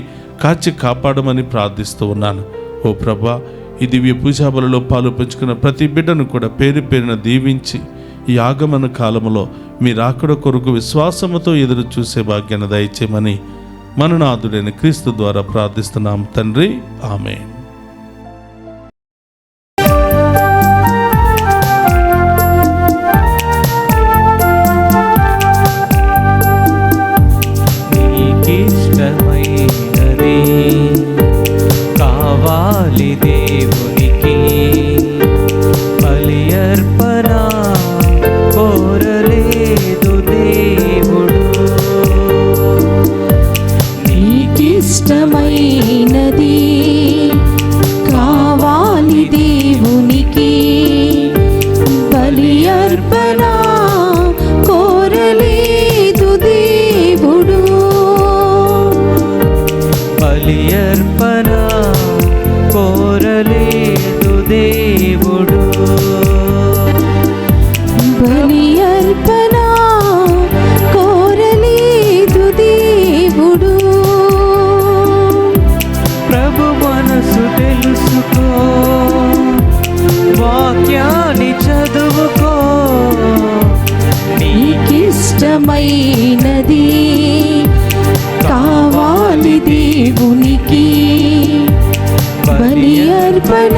కాచి కాపాడమని ప్రార్థిస్తూ ఉన్నాను. ఓ ప్రభా, ఈ దివ్య పూజా బలిలో పాలు పంచుకున్న ప్రతి బిడ్డను కూడా పేరు పేరున దీవించి ఈ ఆగమన కాలములో మీ రాకడ కొరకు విశ్వాసముతో ఎదురు చూసే భాగ్యాన్ని దయచేయమని మననాథుడైన క్రీస్తు ద్వారా ప్రార్థిస్తున్నాం తండ్రి. ఆమేన్. నీకిష్టమైనది కావాలి దేవునికి, బలి అర్పణ కోరలేదు దేవుడు. నీకిష్టమైనది కావాలి దేవునికి, బలి అర్పణ కోరలేదు దేవుడు. బలి అర్పణ కోరలేదు దేవుడు. బలి అర్పణ కోరలేదు దేవుడు. ప్రభు మనసు తెలుసుకో, వాక్యాన్ని చదువుకో. నీకిష్టమైనది కావాలి దేవునికి, బలి అర్పణ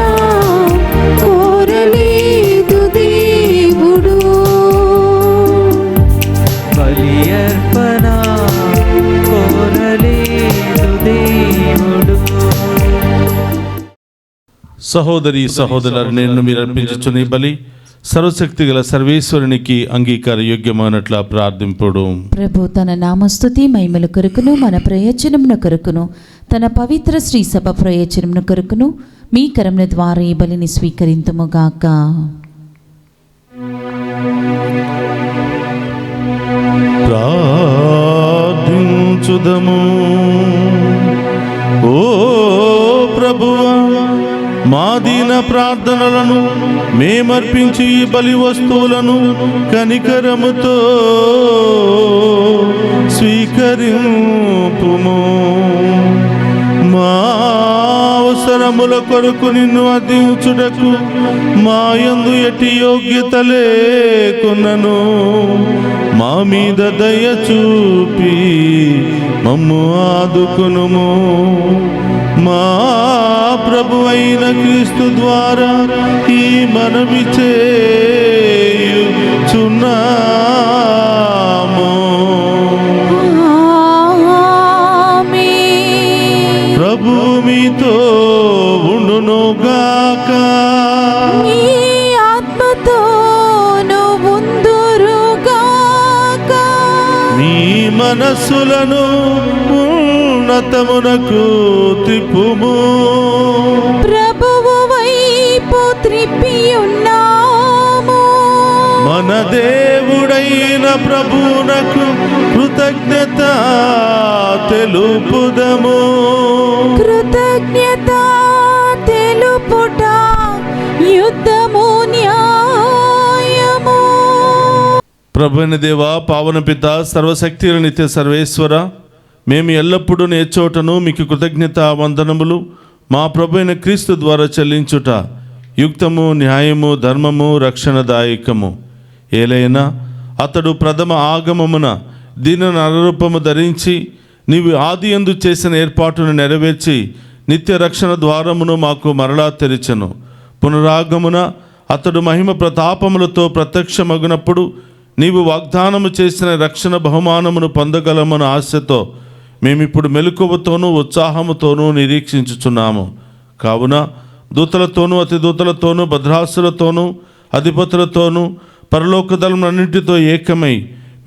కోరలేదు దేవుడు. బలి అర్పణ కోరలేదు దేవుడు. సహోదరి సహోదరులు, నేను మీరు అర్పించుచున్న ఈ బలి సర్వశక్తి గల సర్వేశ్వరునికి అంగీకార యోగ్యమైనట్ల ప్రార్థింపుడు. ప్రభు తన నామస్తుతి మహిమల కొరకును, మన ప్రయోజనమున కొరకును, తన పవిత్ర శ్రీ సభ ప్రయోజనమున కొరకును మీ కరముల ద్వారా ఈ బలిని స్వీకరింతుముగాక. ప్రార్థించుదము. ఓ ప్రభువా, మా దీన ప్రార్థనలను మేమర్పించి ఈ బలి వస్తువులను కనికరముతో స్వీకరింపుము. మా అవసర దర్శనముల కొరకు నిన్ను అర్థించుటకు మాయందు ఎట్టి యోగ్యత లేకున్నను మా మీద దయ చూపి మమ్ము ఆదుకొనుము. మా ప్రభువైన క్రీస్తు ద్వారా ఈ మనవి చేయుచున్నాము. ప్రభు మీతో ఉండునుగాక. మీ ఆత్మతోను ఉందురుగాక. మీ మనస్సులను ఉన్నతమునకు త్రిప్పుము. ప్రభువు వైపు త్రిప్పి ఉన్నాము. మన దేవుడైన ప్రభువునకు కృతజ్ఞత తెలుపుదము. కృతజ్ఞత తెలుపుట యుద్ధము న్యాయము. ప్రభువైన దేవా, పావన పిత, సర్వశక్తి నిత్య సర్వేశ్వర, మేము ఎల్లప్పుడూ నేర్చోటను మీకు కృతజ్ఞత వందనములు మా ప్రభువైన క్రీస్తు ద్వారా చెల్లించుట యుక్తము, న్యాయము, ధర్మము, రక్షణదాయకము. ఏలైనా అతడు ప్రథమ ఆగమమున దీన నరరూపము ధరించి నీవు ఆది యందు చేసిన ఏర్పాటును నెరవేర్చి నిత్య రక్షణ ద్వారమును మాకు మరలా తెరిచెను. పునరాగమున అతడు మహిమ ప్రతాపములతో ప్రత్యక్షమగునప్పుడు నీవు వాగ్దానము చేసిన రక్షణ బహుమానమును పొందగలమన్న ఆశతో మేమిప్పుడు మెలకువతోనూ ఉత్సాహముతోనూ నిరీక్షించుచున్నాము. కావున దూతలతోనూ అతి దూతలతోనూ భద్రాసులతోనూ అధిపతులతోనూ పరలోక దళములన్నింటితో ఏకమై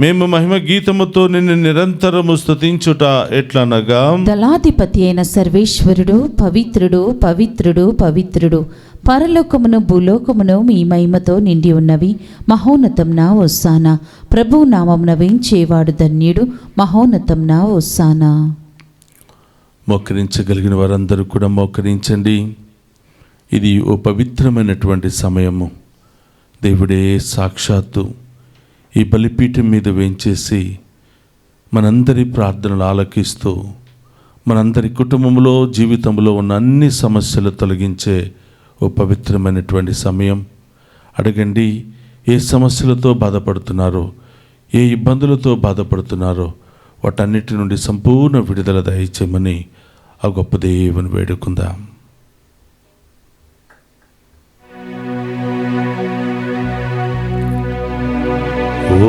మేము మహిమ గీతముతో నిన్ను నిరంతరము స్తుతించుట ఎట్లనగా, దళాధిపతి అయిన సర్వేశ్వరుడు పవిత్రుడు పవిత్రుడు పవిత్రుడు, పరలోకమును భూలోకమును మీ మహిమతో నిండి ఉన్నవి. మహోన్నతంనా హోసానా. ప్రభువు నామమున వేంచేవాడు ధన్యుడు. మహోన్నతంనా హోసానా. మోకరించగలిగిన వారందరూ కూడా మోకరించండి. ఇది ఓ పవిత్రమైనటువంటి సమయము. దేవుడే సాక్షాత్తు ఈ బలిపీఠం మీద వేంచేసి మనందరి ప్రార్థనలు ఆలకిస్తూ మనందరి కుటుంబంలో జీవితంలో ఉన్న అన్ని సమస్యలు తొలగించే ఓ పవిత్రమైనటువంటి సమయం. అడగండి, ఏ సమస్యలతో బాధపడుతున్నారో, ఏ ఇబ్బందులతో బాధపడుతున్నారో వాటన్నిటి నుండి సంపూర్ణ విడుదల దయచేయమని ఆ గొప్ప దేవుని వేడుకుందాం. ఓ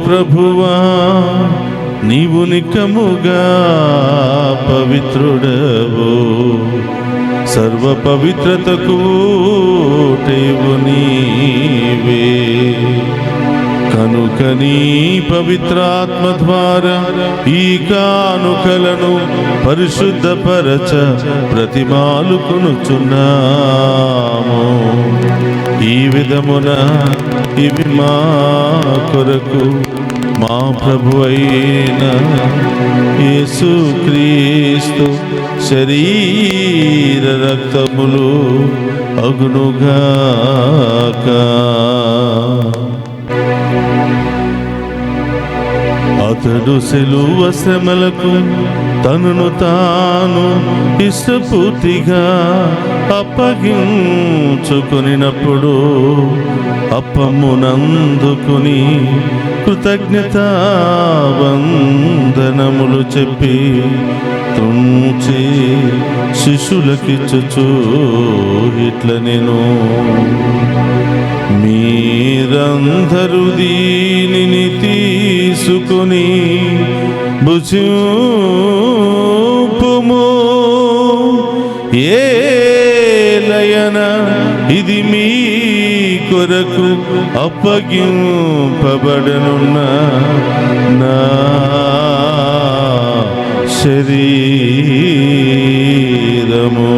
ప్రభువా, నీవు నికముగా పవిత్రుడవు, సర్వ పవిత్రతకు ఊటేవు నీవే. కనుక నీ పవిత్రాత్మ ద్వారా ఈ కానుకలను పరిశుద్ధపరచ ప్రతిమాలుకొనుచున్నాము. ఈ విధమున ఇవి మా కొరకు మా ప్రభువైన యేసుక్రీస్తు శరీర రక్తములు అగునుగాక. అతడు సిలువ శ్రమలకు తనను తాను ఇష్టపూర్తిగా అప్పగించుకొనినప్పుడు అప్పమునందుకుని కృతజ్ఞతా వందనములు చెప్పి త్రుంచి శిష్యులకిచ్చుచు ఇట్ల నేను, మీరందరూ దీనిని తీసుకుని భుజింపుము. ఏలయన ఇది మీ కొరకు అప్పగింపబడనున్న నా శరీరము.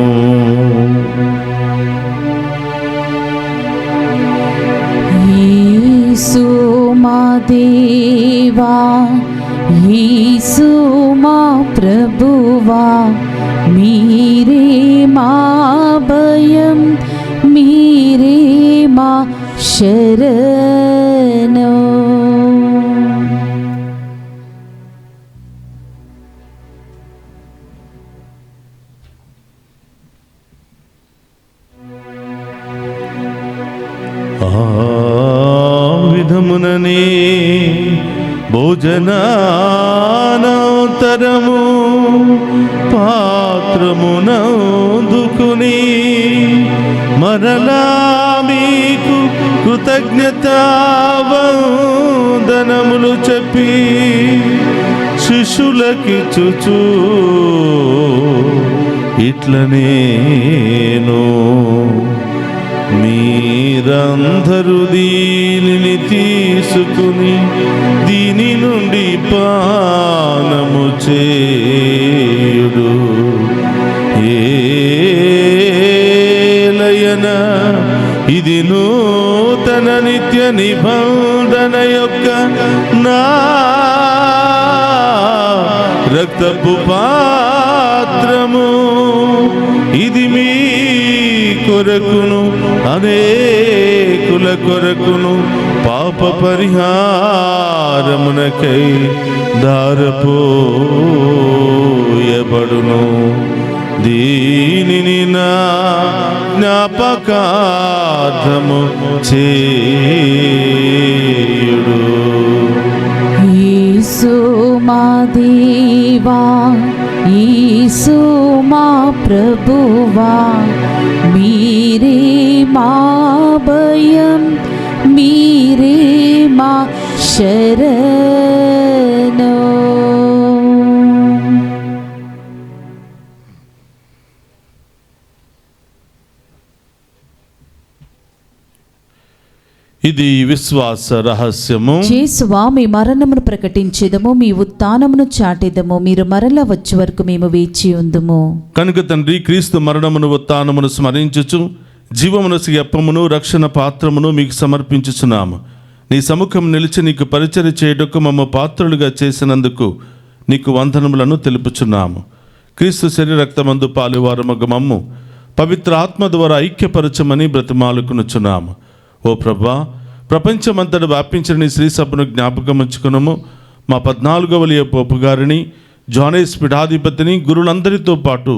యేసు మా దేవా, యేసు మా ప్రభువా, మీరే మా భయం, మీరే మా శరణం. దినముననే భోజనానంతరము పాత్రమునందుకుని మరలా మీకు కృతజ్ఞతావందనములు చెప్పి శిష్యులకిచ్చుచు ఇట్లనేను మీరందరూ దీనిని తీసుకుని దీని నుండి పానము చేయుడు. ఏలయన ఇది నూతన నిత్య నిబంధన యొక్క నా రక్తపు పాత్రము. ఇది మీ కొరకును అనేకుల కొరకును పాప పరిహారమునకై దారపోయబడును. దీనిని నా జ్ఞాపకార్థము చేయుడు. యేసు మా దేవా, యేసు మా ప్రభువా, మీరే మా భయం, మీరే మా శరణు. ఇది విశ్వాస రహస్యము. యేసువా, మీ మరణమును ప్రకటించేదము, మీ ఉత్థానమును చాటేదము. మీరు మరల వచ్చే వరకు మేము వేచి ఉందుము. కనుక తండ్రి, క్రీస్తు మరణమును ఉత్థానమును స్మరించుచు జీవమును అప్పమును రక్షణ పాత్రమును మీకు సమర్పించుచున్నాము. నీ సముఖం నిలిచి నీకు పరిచర్య చేయుటకు మమ్మ పాత్రులుగా చేసినందుకు నీకు వందనములను తెలుపుచున్నాము. క్రీస్తు శరీర రక్తమందు పాలువారమగు మమ్ము పవిత్ర ఆత్మ ద్వారా ఐక్యపరచమని బ్రతిమాలుకునుచున్నాము. ఓ ప్రభా, ప్రపంచమంతటా వ్యాపించిన నీ శ్రీ సభను జ్ఞాపకం ఉంచుకున్నాము. మా 14వ లియో పోపు గారిని, జానేస్ పీఠాధిపతిని, గురులందరితో పాటు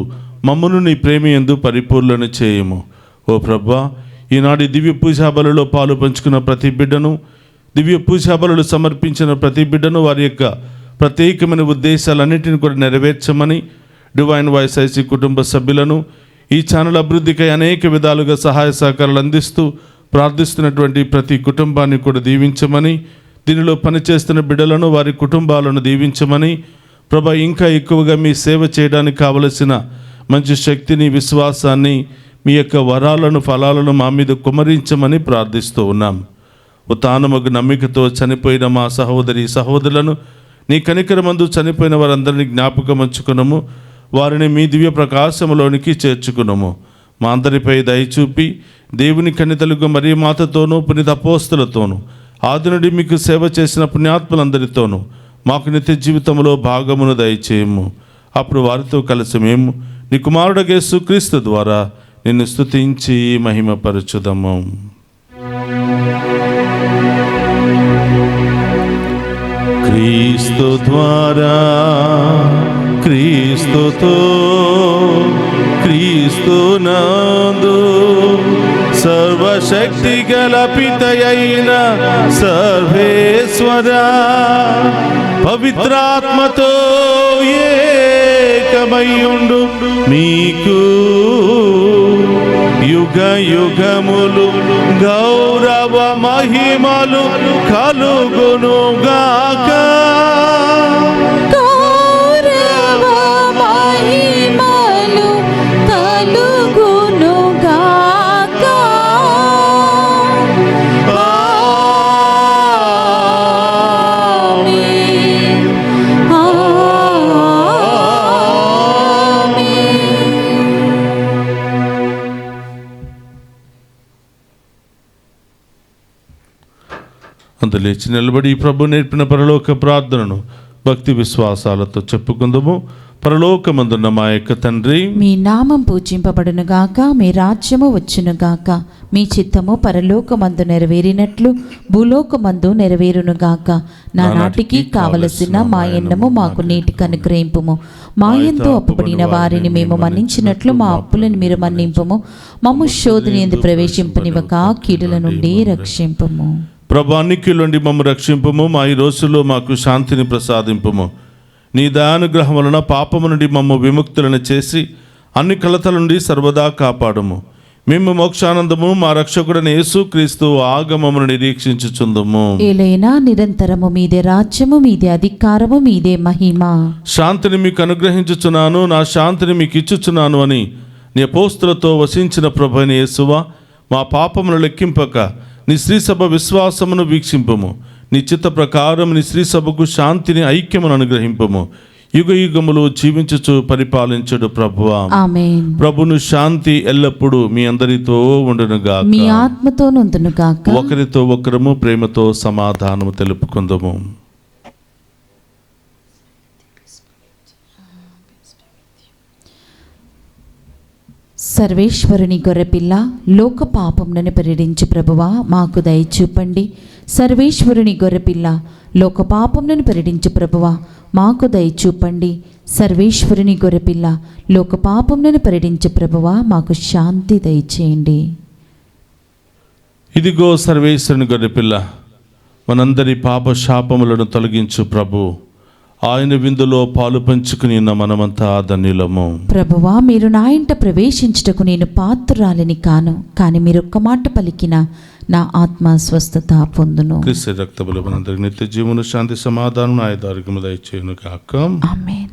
మమ్మను నీ ప్రేమయందు పరిపూర్ణను చేయము. ఓ ప్రభా, ఈనాటి దివ్య పూజాబలలో పాలు పంచుకున్న ప్రతి బిడ్డను, దివ్య పూజాబలు సమర్పించిన ప్రతి బిడ్డను వారి యొక్క ప్రత్యేకమైన ఉద్దేశాలన్నింటిని కూడా నెరవేర్చమని డివైన్ వాయిస్ ఐసీ కుటుంబ సభ్యులను, ఈ ఛానల్ అభివృద్ధికై అనేక విధాలుగా సహాయ సహకారాలు అందిస్తూ ప్రార్థిస్తున్నటువంటి ప్రతి కుటుంబాన్ని కూడా దీవించమని, దీనిలో పనిచేస్తున్న బిడ్డలను వారి కుటుంబాలను దీవించమని, ప్రభా ఇంకా ఎక్కువగా మీ సేవ చేయడానికి కావలసిన మంచి శక్తిని, విశ్వాసాన్ని, మీ యొక్క వరాలను, ఫలాలను మా మీద కుమరించమని ప్రార్థిస్తూ ఉన్నాం. ఉత్థానమగు నమ్మికతో చనిపోయిన మా సహోదరి సహోదరులను, నీ కనికరమందు చనిపోయిన వారందరినీ జ్ఞాపకం ఉంచుకున్నాము. వారిని మీ దివ్య ప్రకాశములోనికి చేర్చుకున్నాము. మా అందరిపై దయచూపి దేవుని కన్నితలుగు మరియ మాతతోనూ పునీత అపోస్తలతోనూ ఆది నుండి మీకు సేవ చేసిన పుణ్యాత్ములందరితోనూ మాకు నిత్య జీవితంలో భాగమును దయచేయము. అప్పుడు వారితో కలిసి మేము నీ కుమారుడు యేసుక్రీస్తు ద్వారా నిన్ను స్తుతించి మహిమపరచుదము. క్రీస్తు ద్వారా, క్రీస్తుతో, క్రీస్తునందు సర్వశక్తి గల పితయైన సర్వేశ్వర పవిత్రాత్మతో ఏకమయ్యుండు మీకు యుగ యుగములు గౌరవ మహిమలు కలుగునుగాక. అంత లేచి నిలబడి ప్రభు నేర్పిన పరలోక ప్రార్థనను భక్తి విశ్వాసాలతో చెప్పుకుందాము. పరలోకమందున్న మా యొక్క తండ్రి, మీ నామం పూజింపబడును గాక, మీ రాజ్యము వచ్చును గాక, మీ చిత్తము పరలోకమందు నెరవేరినట్లు భూలోకమందు నెరవేరును గాక. నా నాటికి కావలసిన మా ఎన్నము మాకు నీటికి అనుగ్రహింపుము. మా యందు అప్పుబడిన వారిని మేము మన్నించినట్లు మా అప్పులను మీరు మన్నింపుము. మమ్ము శోధన యందు ప్రవేశింపనివ్వక కీడుల నుండి రక్షింపుము. ప్రభు అన్నికిలోండి మమ్మ రక్షింపుము, మా ఈ రోజుల్లో మాకు శాంతిని ప్రసాదింపుము. నీ దయానుగ్రహం వలన పాపము నుండి మమ్మ విముక్తులను చేసి అన్ని కలతల నుండి సర్వదా కాపాడుము. మేము మోక్షానందము మా రక్షకుడైన యేసుక్రీస్తు ఆగమమును నిరీక్షించుచుందుము. ఏలైనా నిరంతరము మీదే రాజ్యము, మీదే అధికారము, మీదే మహిమ. శాంతిని మీకు అనుగ్రహించుచున్నాను, నా శాంతిని మీకు ఇచ్చుచున్నాను అని నీ అపోస్తులతో వసించిన ప్రభువైన యేసువా, మా పాపమును లెక్కింపక నీ శ్రీసభ విశ్వాసమును వీక్షింపుము. నీ చిత్త ప్రకారం నీ శ్రీసభకు శాంతిని, ఐక్యమును అనుగ్రహింపుము. యుగ యుగములు జీవించుచు పరిపాలించుడు ప్రభువా. ఆమేన్. ప్రభును శాంతి ఎల్లప్పుడూ మీ అందరితో ఉండునుగాక. మీ ఆత్మతో నుండునుగాక. ఒకరితో ఒకరము ప్రేమతో సమాధానము తెలుపుకుందాము. సర్వేశ్వరుని గొర్రెపిల్ల, లోక పాపములను పరిహరించి ప్రభువా మాకు దయ చూపండి. సర్వేశ్వరుని గొర్రెపిల్ల, లోక పాపములను పరిహరించి ప్రభువా మాకు దయ చూపండి. సర్వేశ్వరుని గొర్రెపిల్ల, లోక పాపములను పరిహరించి ప్రభువా మాకు శాంతి దయచేయండి. ఇదిగో సర్వేశ్వరుని గొర్రెపిల్ల, మనందరి పాప శాపములను తొలగించు ప్రభు. ఆయన విందులో పాలు పంచుకుని ఉన్న మనమంతా ధన్యులము. ప్రభువా, మీరు నా ఇంట ప్రవేశించుటకు నేను పాత్రురాలిని కాను, కానీ మీరు ఒక్క మాట పలికిన నా ఆత్మ స్వస్థత పొందును. క్రీస్తు రక్తములు మనందరికి నిత్య జీవమును, శాంతి, సమాధానం, ఆయుధారోగ్యము దయచేయును కాక. ఆమేన్.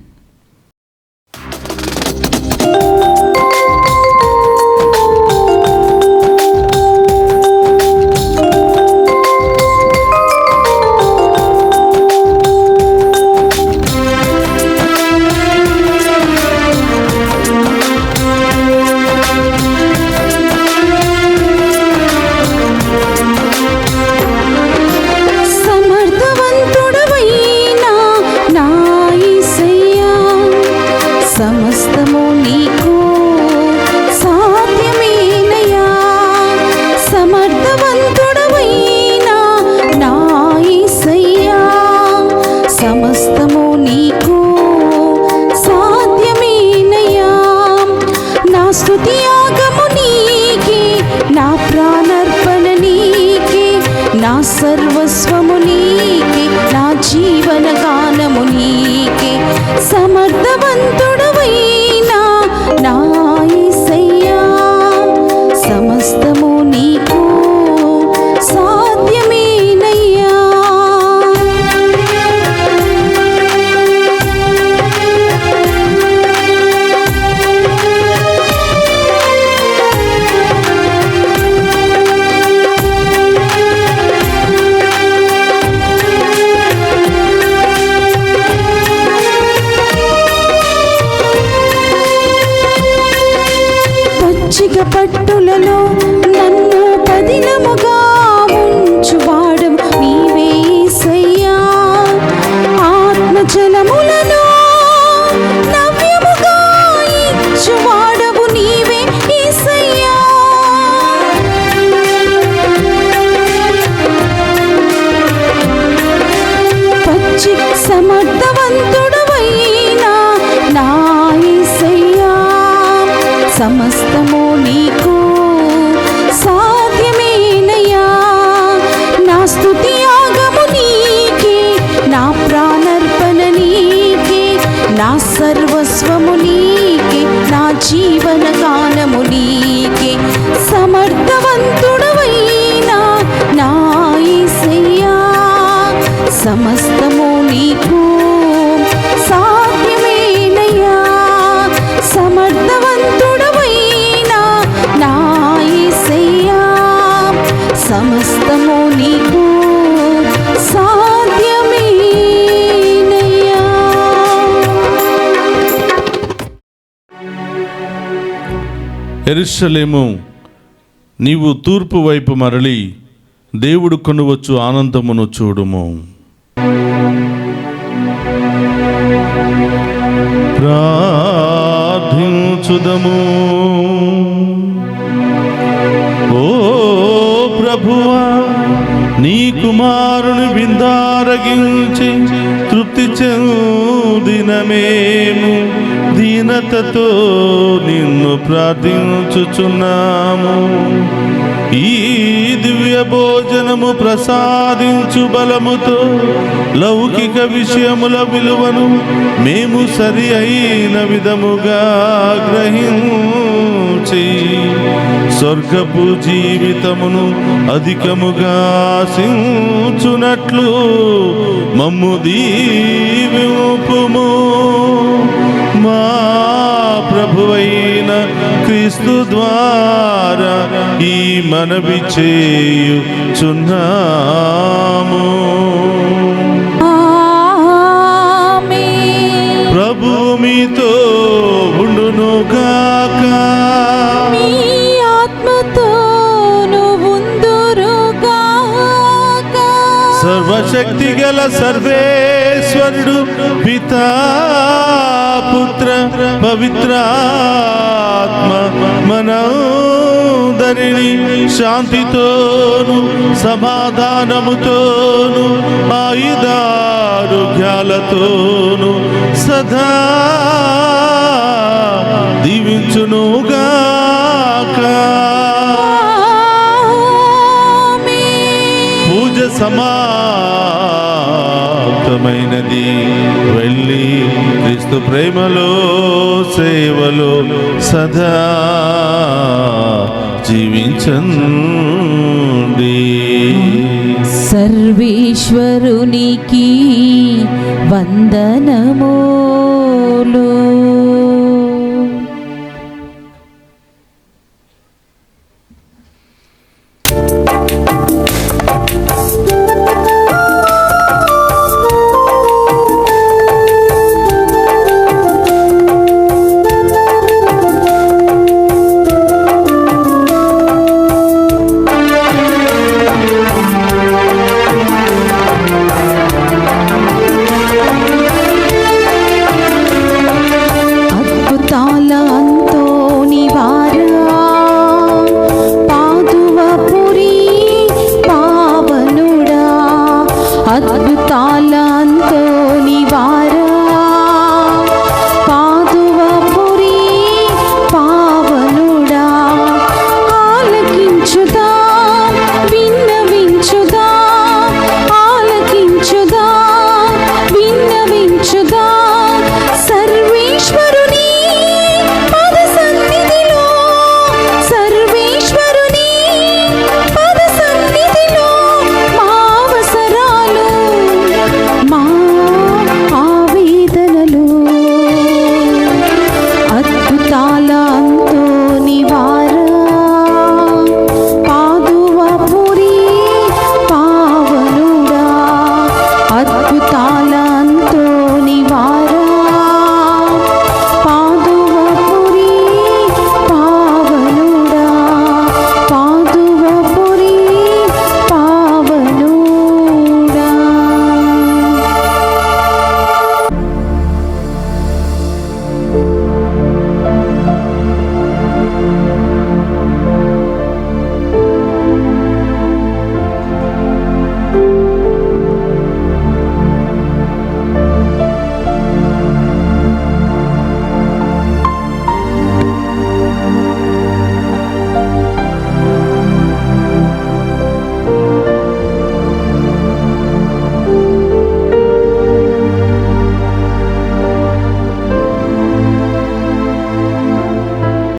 సమస్తము నీకు సాధ్యమేనయ్యా. సమర్థవంతుడవైనా నా యేసయ్యా, సమస్తము నీకు సాధ్యమేనయ్యా. నా స్తుతి యాగము నీకే, నా ప్రాణర్పణ నీకే, నా సర్వస్వము నీకే, నా జీవన గానము నీకే. సమర్థవంతుడవైనా నా యేసయ్యా, సమస్తము నీకు సాధ్యమేనయ్యా. పచ్చిక పట్టులలో నన్ను పదిలముగా ఉంచువాడవు నీవే యేసయ్యా. ఆత్మజలములను నవ్యముగా ఇచ్చువాడవు నీవే యేసయ్యా. పచ్చి సమర్థవంతుడవైనా నా యేసయ్యా, సమస్తము నీకు సాధ్యమేనయ్యా. నా స్తుతి యాగము నీకే, నా ప్రాణర్పణ నీకే, నా సర్వస్వము నీకే, నా జీవన గానము నీకే. సమర్థవంతుడవైనా నా యేసయ్యా, సమస్తము నీకు సాధ్యమేనయ్యా. సమర్థవంతుడవైనా నా యేసయ్యా, సమస్తము నీకు సాధ్యమేనయ్యా. యెరూషలేము, నీవు తూర్పు వైపు మరలి దేవుడు కొనువచ్చు ఆనందమును చూడుము. ప్రార్థించుదము. ఓ ప్రభువా, నీ కుమారుని విందారగించి తృప్తి చెందిన మేము దీనతతో నిన్ను ప్రార్థించుచున్నాము. ఈ దివ్య భోజనము ప్రసాదించు బలముతో లౌకిక విషయముల విలువను మేము సరి అయిన విధముగా గ్రహించి స్వర్గపు జీవితమును అధికముగా ఆశించునట్లు మమ్ము దీవింపుము. మా ప్రభువైన క్రీస్తు ద్వారా ఈ మనవి చేయుచున్నాము. ఆమేన్. ప్రభు మీతో ఉండునుగాక. మీ ఆత్మతోను ఉందురుగాక. సర్వశక్తి గల సర్వేశ్వరుడు పితా పుత్ర పవిత్రాత్మ మనందరినీ శాంతితోను సమాధానముతోను ఆయుధారోగ్యాలతోను సదా దీవించునుగాక. పూజ సమాప్తమైనది. వెళ్ళి క్రీస్తు ప్రేమలో సేవలో సదా జీవించండి. సర్వేశ్వరునికి వందనము.